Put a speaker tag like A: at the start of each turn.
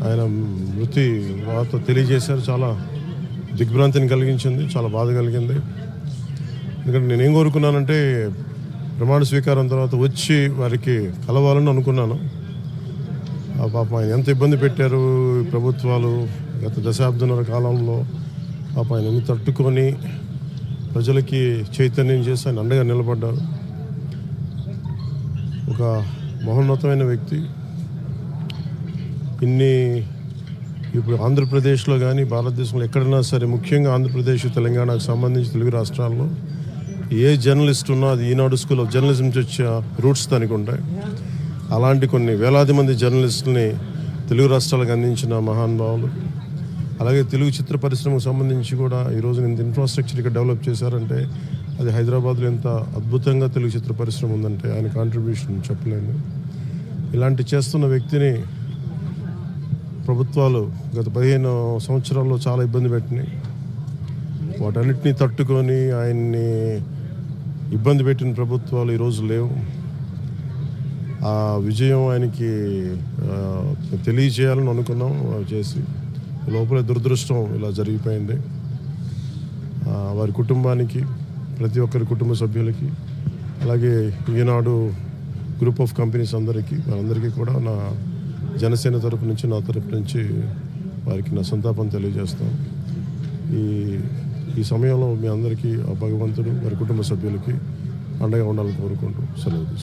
A: ఆయన మృతి వార్త తెలియజేశారు. చాలా దిగ్భ్రాంతిని కలిగించింది, చాలా బాధ కలిగింది. ఎందుకంటే నేనేం కోరుకున్నానంటే ప్రమాణ స్వీకారం తర్వాత వచ్చి వారికి కలవాలని అనుకున్నాను. ఆ పాపం ఆయన ఎంత ఇబ్బంది పెట్టారు ప్రభుత్వాలు గత దశాబ్దన్నర కాలంలో. పాపం ఆయన తట్టుకొని ప్రజలకి చైతన్యం చేసి ఆయన అండగా నిలబడ్డారు. ఒక మహోన్నతమైన వ్యక్తి. ఇప్పుడు ఆంధ్రప్రదేశ్లో కానీ భారతదేశంలో ఎక్కడైనా సరే, ముఖ్యంగా ఆంధ్రప్రదేశ్ తెలంగాణకు సంబంధించి తెలుగు రాష్ట్రాల్లో ఏ జర్నలిస్ట్ ఉన్నా అది ఈనాడు స్కూల్ ఆఫ్ జర్నలిజం నుంచి వచ్చే రూట్స్ దానికి ఉంటాయి. అలాంటి కొన్ని వేలాది మంది జర్నలిస్టులని తెలుగు రాష్ట్రాలకు అందించిన మహానుభావులు. అలాగే తెలుగు చిత్ర పరిశ్రమకు సంబంధించి కూడా ఈరోజు ఇంత ఇన్ఫ్రాస్ట్రక్చర్ ఇక్కడ డెవలప్ చేశారంటే అది హైదరాబాద్లో ఎంత అద్భుతంగా తెలుగు చిత్ర పరిశ్రమ ఉందంటే ఆయన కాంట్రిబ్యూషన్ చెప్పలేను. ఇలాంటి చేస్తున్న వ్యక్తిని ప్రభుత్వాలు గత 15 సంవత్సరాల్లో చాలా ఇబ్బంది పెట్టినాయి. వాటన్నిటినీ తట్టుకొని ఆయన్ని ఇబ్బంది పెట్టిన ప్రభుత్వాలు ఈరోజు లేవు. ఆ విజయం ఆయనకి తెలియజేయాలని అనుకున్నాం, చేసి లోపల దురదృష్టం ఇలా జరిగిపోయింది. వారి కుటుంబానికి, ప్రతి ఒక్కరి కుటుంబ సభ్యులకి, అలాగే ఈనాడు గ్రూప్ ఆఫ్ కంపెనీస్ వారందరికీ కూడా నా జనసేన తరపు నుంచి, నా తరపు నుంచి వారికి నా సంతాపం తెలియజేస్తాను. ఈ సమయంలో మీ అందరికీ ఆ భగవంతుడు వారి కుటుంబ సభ్యులకి అండగా ఉండాలని కోరుకుంటూ సెలవు.